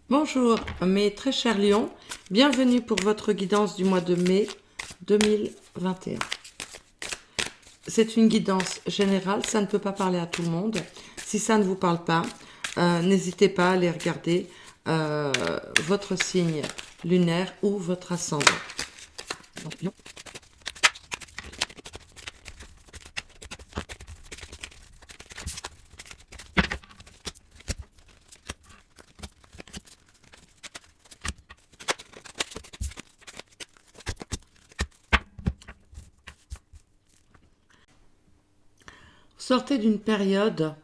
Bonjour mes très chers lions, bienvenue pour votre guidance du mois de mai 2021. C'est une guidance générale, ça ne peut pas parler à tout le monde. Si ça ne vous parle pas, n'hésitez pas à aller regarder votre signe lunaire ou votre ascendant. Donc, lion. Sortez d'une période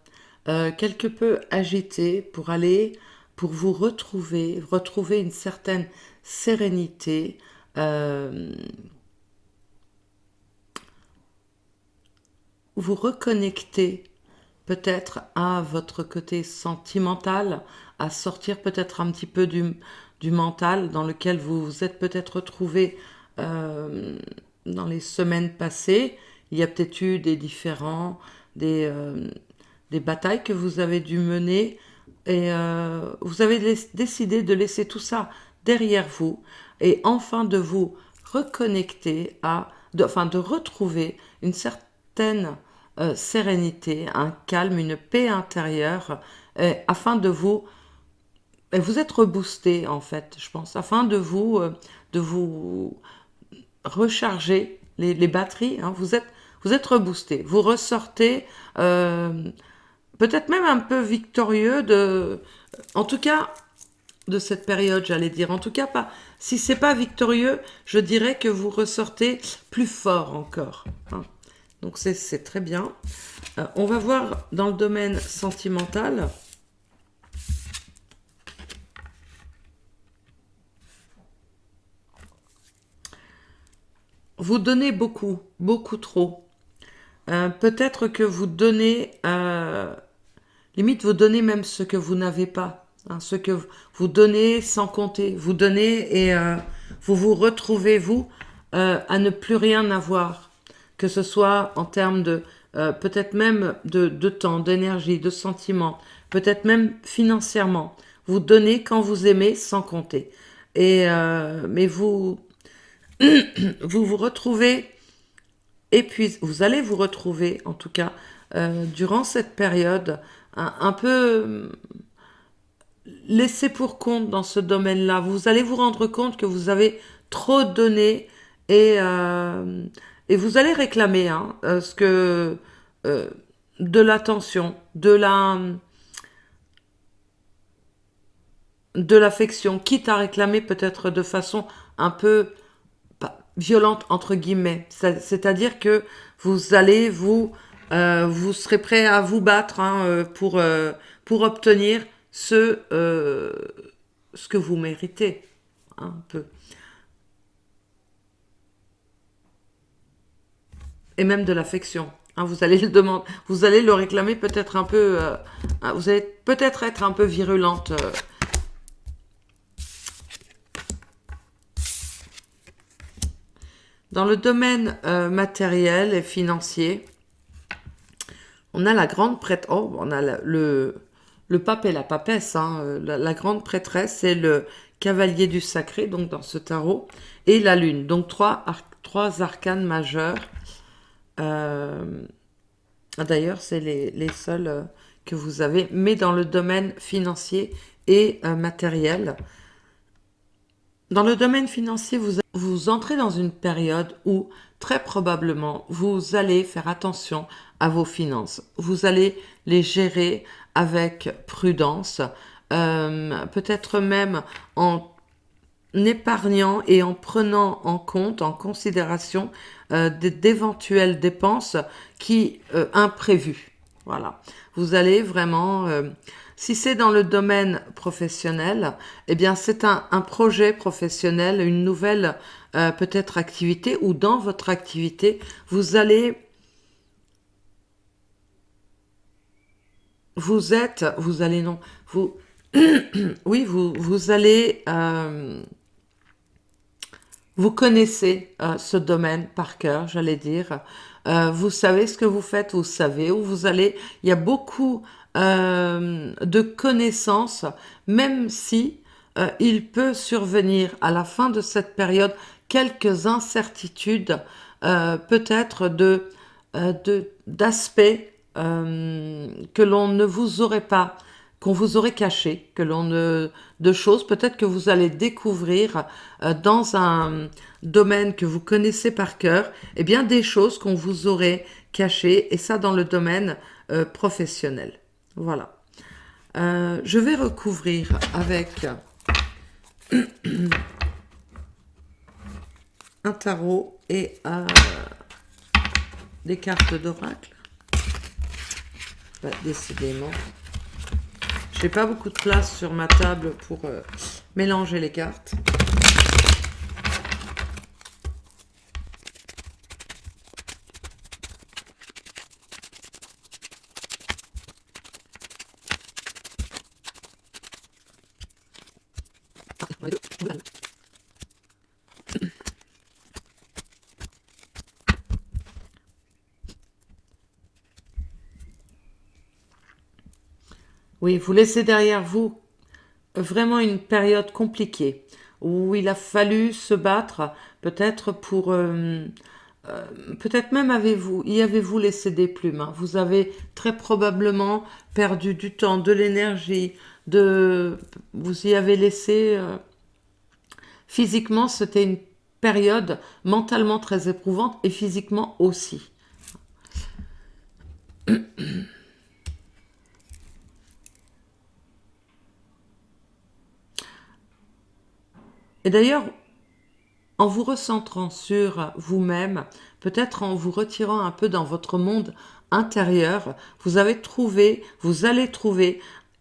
quelque peu agitée pour vous retrouver une certaine sérénité, vous reconnecter peut-être à votre côté sentimental, à sortir peut-être un petit peu du mental dans lequel vous vous êtes peut-être retrouvé dans les semaines passées. Il y a peut-être eu des différends, des batailles que vous avez dû mener et vous avez décidé de laisser tout ça derrière vous et enfin de vous reconnecter de retrouver une certaine sérénité, un calme, une paix intérieure afin de vous être boosté en fait, je pense, afin de vous recharger les batteries, hein, vous êtes reboosté, vous ressortez peut-être même un peu victorieux en tout cas, de cette période, j'allais dire. En tout cas, pas. Si c'est pas victorieux, je dirais que vous ressortez plus fort encore, hein. Donc c'est très bien. On va voir dans le domaine sentimental. Vous donnez beaucoup, beaucoup trop. Peut-être que vous donnez, limite vous donnez même ce que vous n'avez pas, hein, ce que vous donnez sans compter. Vous donnez et vous vous retrouvez, vous, à ne plus rien avoir, que ce soit en termes de, peut-être même de temps, d'énergie, de sentiments, peut-être même financièrement. Vous donnez quand vous aimez sans compter. Mais vous retrouvez, et puis vous allez vous retrouver, en tout cas, durant cette période, un peu laissé pour compte dans ce domaine-là. Vous allez vous rendre compte que vous avez trop donné et, euh, et vous allez réclamer hein, euh, de l'attention, de l'affection, quitte à réclamer peut-être de façon un peu violente entre guillemets. C'est-à-dire que vous serez prêt à vous battre hein, pour obtenir ce que vous méritez, hein, un peu. Et même de l'affection. Hein, vous allez le demander, vous allez le réclamer peut-être un peu, vous allez peut-être être un peu virulente. Dans le domaine matériel et financier, on a la grande prêtre, oh, on a le pape et la papesse, hein, la grande prêtresse et le cavalier du sacré, donc dans ce tarot, et la lune, donc trois arcanes majeurs. D'ailleurs, c'est les seuls que vous avez, mais dans le domaine financier et matériel. Dans le domaine financier, vous entrez dans une période où très probablement vous allez faire attention à vos finances. Vous allez les gérer avec prudence, peut-être même en épargnant et en prenant en compte, en considération d'éventuelles dépenses imprévues. Voilà. Vous allez vraiment, si c'est dans le domaine professionnel, eh bien c'est un projet professionnel, une nouvelle peut-être activité, ou dans votre activité, vous allez, vous allez non, vous, oui, vous allez vous connaissez ce domaine par cœur, j'allais dire. Vous savez ce que vous faites, vous savez où vous allez. Il y a beaucoup de connaissances, même si il peut survenir à la fin de cette période quelques incertitudes, peut-être d'aspects que l'on ne vous aurait pas, qu'on vous aurait caché, de choses peut-être que vous allez découvrir dans un domaine que vous connaissez par cœur, et bien des choses qu'on vous aurait cachées, et ça dans le domaine professionnel. Voilà. Je vais recouvrir avec un tarot et des cartes d'oracle. Bah, décidément, j'ai pas beaucoup de place sur ma table pour mélanger les cartes. Oui, vous laissez derrière vous vraiment une période compliquée où il a fallu se battre peut-être pour peut-être même y avez-vous laissé des plumes, hein. Vous avez très probablement perdu du temps, de l'énergie, vous y avez laissé physiquement, c'était une période mentalement très éprouvante et physiquement aussi. Et d'ailleurs, en vous recentrant sur vous-même, peut-être en vous retirant un peu dans votre monde intérieur, vous allez trouver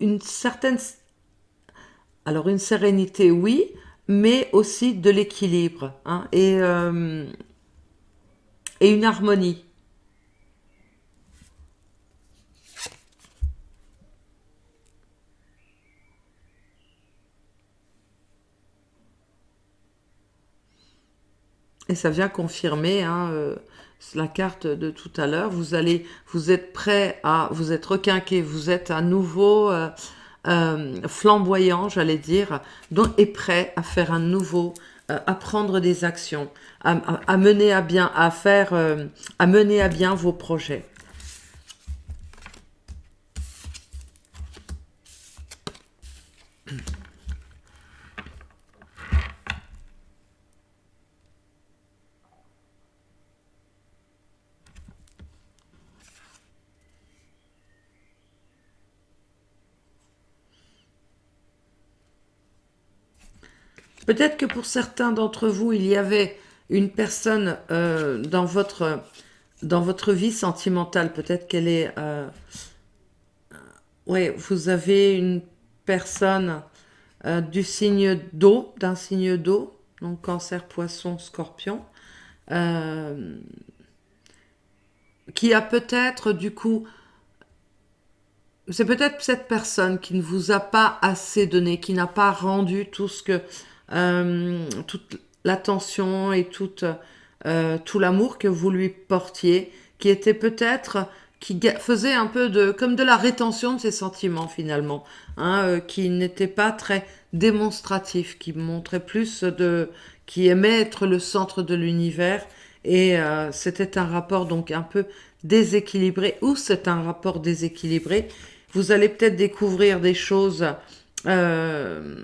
une certaine, alors une sérénité, oui, mais aussi de l'équilibre, hein, et une harmonie. Et ça vient confirmer, hein, la carte de tout à l'heure. Vous êtes prêt vous êtes requinqué, vous êtes à nouveau flamboyant, j'allais dire, donc et prêt à faire un nouveau, à prendre des actions, à mener à bien, à mener à bien vos projets. Peut-être que pour certains d'entre vous, il y avait une personne dans votre vie sentimentale. Peut-être qu'elle est... ouais, vous avez une personne du signe d'eau, d'un signe d'eau, donc cancer, poisson, scorpion, euh, qui a peut-être du coup... C'est peut-être cette personne qui ne vous a pas assez donné, qui n'a pas rendu toute l'attention et tout l'amour que vous lui portiez, qui était peut-être, faisait un peu comme de la rétention de ses sentiments finalement, hein, qui n'était pas très démonstratif, qui aimait être le centre de l'univers, et c'était un rapport donc un peu déséquilibré, ou c'est un rapport déséquilibré. Vous allez peut-être découvrir des choses euh,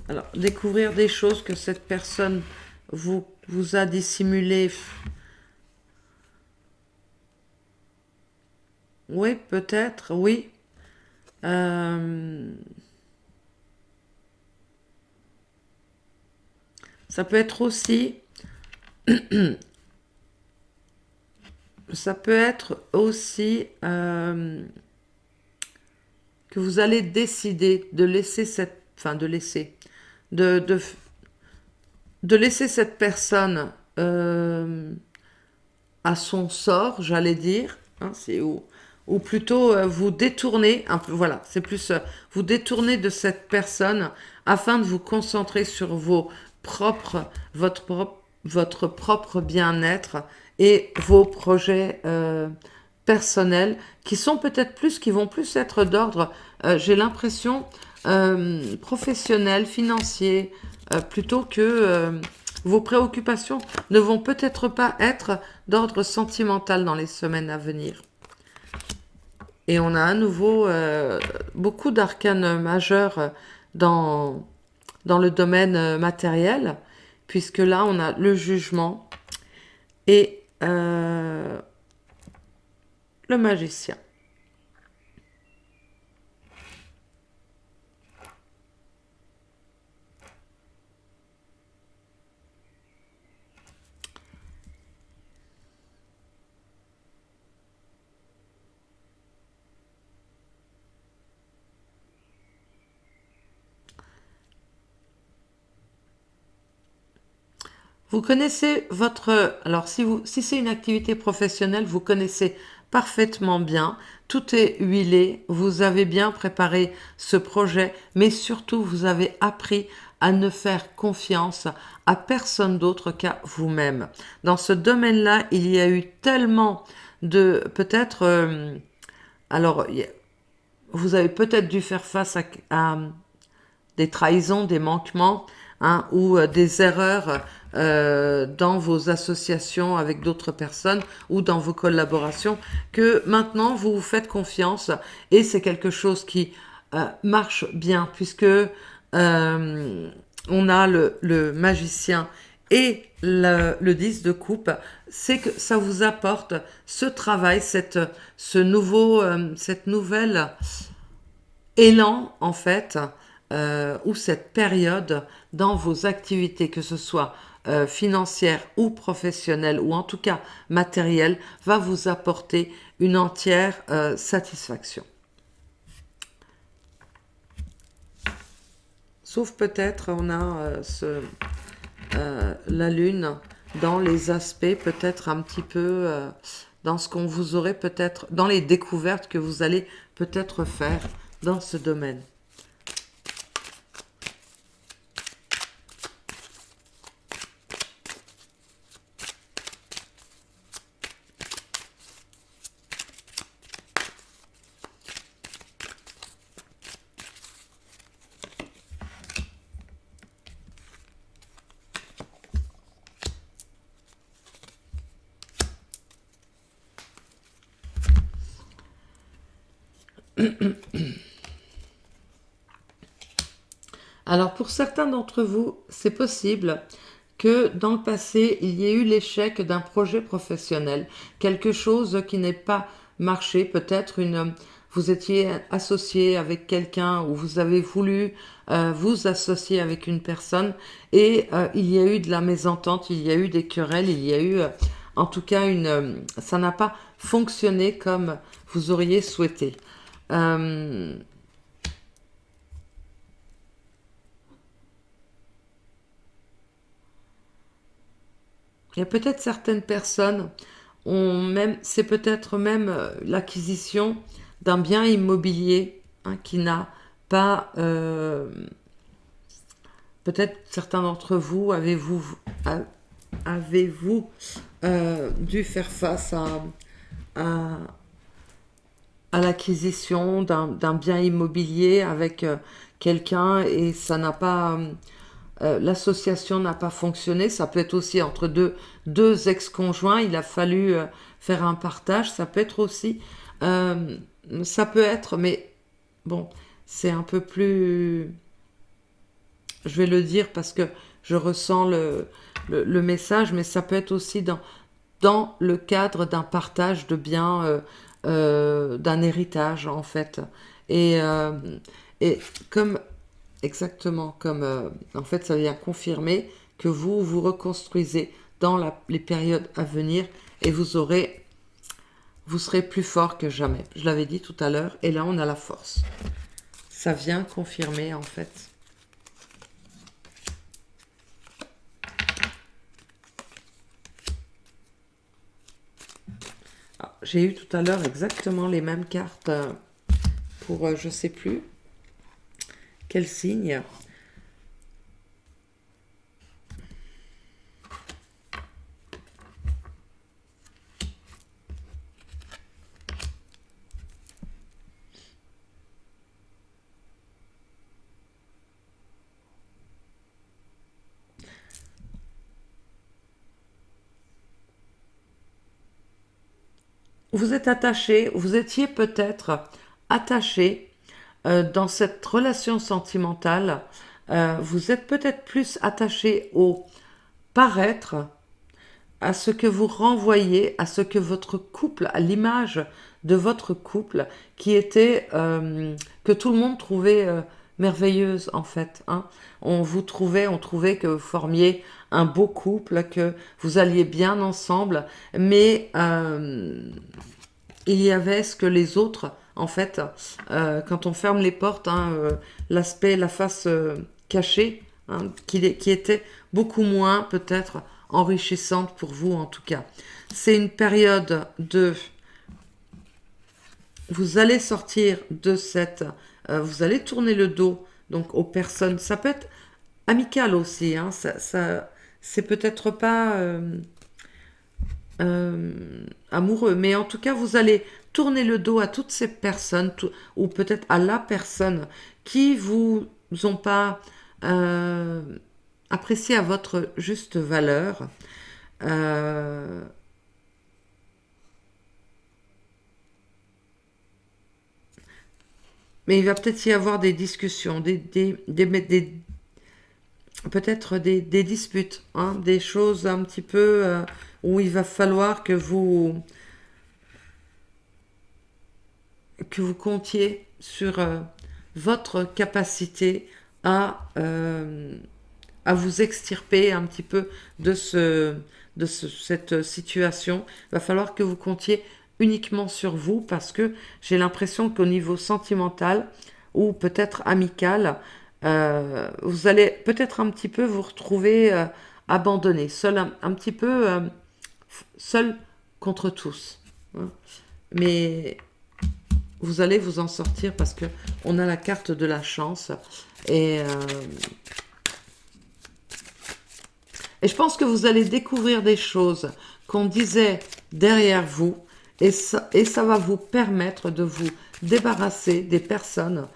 alors, découvrir des choses que cette personne vous a dissimulées. Oui, peut-être, oui. Euh, ça peut être aussi, ça peut être aussi que vous allez décider de laisser enfin de, de, de laisser cette personne à son sort, j'allais dire, hein, ou plutôt vous détourner un peu, voilà, c'est plus vous détourner de cette personne afin de vous concentrer sur votre propre bien-être et vos projets personnels qui sont peut-être plus, qui vont plus être d'ordre, j'ai l'impression, professionnel, financier, plutôt que vos préoccupations ne vont peut-être pas être d'ordre sentimental dans les semaines à venir. Et on a à nouveau beaucoup d'arcanes majeurs dans le domaine matériel, puisque là, on a le jugement et le magicien. Vous connaissez votre... Alors, si c'est une activité professionnelle, vous connaissez parfaitement bien, tout est huilé, vous avez bien préparé ce projet, mais surtout, vous avez appris à ne faire confiance à personne d'autre qu'à vous-même. Dans ce domaine-là, il y a eu tellement de... Peut-être... alors, vous avez peut-être dû faire face à des trahisons, des manquements, hein, ou des erreurs dans vos associations avec d'autres personnes ou dans vos collaborations, que maintenant vous vous faites confiance et c'est quelque chose qui marche bien puisque on a le magicien et le 10 de coupe, c'est que ça vous apporte ce travail, cette nouvelle élan en fait, ou cette période dans vos activités, que ce soit financière ou professionnelle, ou en tout cas matérielle, va vous apporter une entière satisfaction. Sauf peut-être, on a la lune dans les aspects, peut-être un petit peu dans ce qu'on vous aurait peut-être, dans les découvertes que vous allez peut-être faire dans ce domaine. Alors pour certains d'entre vous, c'est possible que dans le passé, il y ait eu l'échec d'un projet professionnel, quelque chose qui n'ait pas marché, peut-être vous étiez associé avec quelqu'un ou vous avez voulu vous associer avec une personne et il y a eu de la mésentente, il y a eu des querelles, il y a eu en tout cas ça n'a pas fonctionné comme vous auriez souhaité. Euh, Il y a peut-être certaines personnes ont même, c'est peut-être même l'acquisition d'un bien immobilier hein, qui n'a pas. Peut-être certains d'entre vous avez-vous dû faire face à, à l'acquisition d'un bien immobilier avec quelqu'un et ça n'a pas l'association n'a pas fonctionné. Ça peut être aussi entre deux ex-conjoints. Il a fallu faire un partage. Ça peut être aussi, euh, ça peut être, mais bon, c'est un peu plus. Je vais le dire parce que je ressens le message, mais ça peut être aussi dans le cadre d'un partage de biens, d'un héritage en fait. Et, euh, et comme exactement comme en fait ça vient confirmer que vous vous reconstruisez dans les périodes à venir et vous serez plus fort que jamais. Je l'avais dit tout à l'heure et là on a la force. Ça vient confirmer en fait. Ah, j'ai eu tout à l'heure exactement les mêmes cartes pour je sais plus quel signe. vous êtes attaché, vous étiez peut-être attaché dans cette relation sentimentale. Vous êtes peut-être plus attaché au paraître, à ce que vous renvoyez, à ce que votre couple, à l'image de votre couple, qui était, que tout le monde trouvait merveilleuse en fait. Hein. On trouvait que vous formiez un beau couple, que vous alliez bien ensemble, mais il y avait ce que les autres, en fait, quand on ferme les portes, hein, l'aspect, la face cachée, hein, qui était beaucoup moins peut-être enrichissante pour vous en tout cas. C'est une période de... Vous allez sortir de cette... vous allez tourner le dos donc aux personnes. Ça peut être amical aussi, hein, c'est peut-être pas... amoureux. Mais en tout cas, vous allez tourner le dos à toutes ces personnes, ou peut-être à la personne qui vous ont pas euh, apprécié à votre juste valeur. Euh, mais il va peut-être y avoir des discussions, peut-être des disputes, hein, des choses un petit peu où il va falloir que vous comptiez sur votre capacité à vous extirper un petit peu cette situation. Il va falloir que vous comptiez uniquement sur vous parce que j'ai l'impression qu'au niveau sentimental ou peut-être amical, vous allez peut-être un petit peu vous retrouver abandonné, seul un petit peu seul contre tous. Hein. Mais vous allez vous en sortir parce que on a la carte de la chance et je pense que vous allez découvrir des choses qu'on disait derrière vous et ça va vous permettre de vous débarrasser des personnes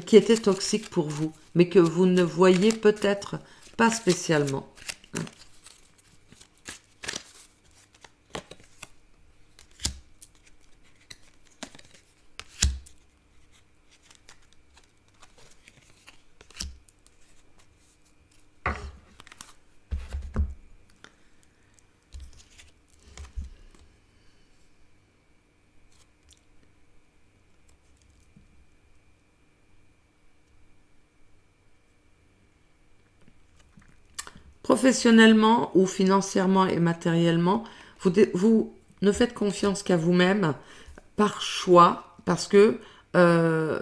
qui étaient toxiques pour vous, mais que vous ne voyez peut-être pas spécialement. Professionnellement ou financièrement et matériellement, vous ne faites confiance qu'à vous-même par choix, parce que euh,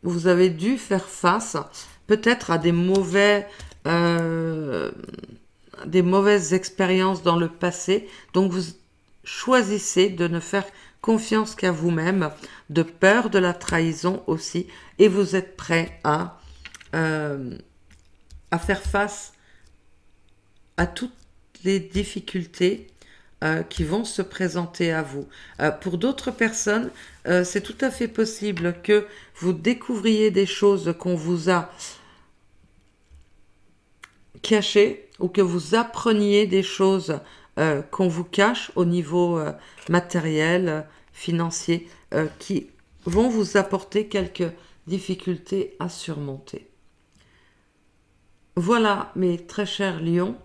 vous avez dû faire face peut-être à des mauvaises expériences dans le passé. Donc vous choisissez de ne faire confiance qu'à vous-même, de peur de la trahison aussi, et vous êtes prêt euh, à faire face à toutes les difficultés qui vont se présenter à vous. Pour d'autres personnes, c'est tout à fait possible que vous découvriez des choses qu'on vous a cachées ou que vous appreniez des choses qu'on vous cache au niveau matériel, financier, qui vont vous apporter quelques difficultés à surmonter. Voilà, mes très chers lions,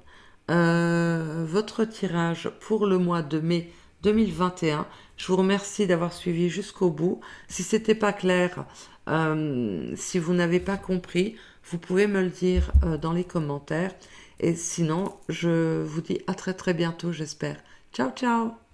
votre tirage pour le mois de mai 2021. Je vous remercie d'avoir suivi jusqu'au bout. Si c'était pas clair, si vous n'avez pas compris, vous pouvez me le dire dans les commentaires. Et sinon, je vous dis à très très bientôt, j'espère. Ciao, ciao!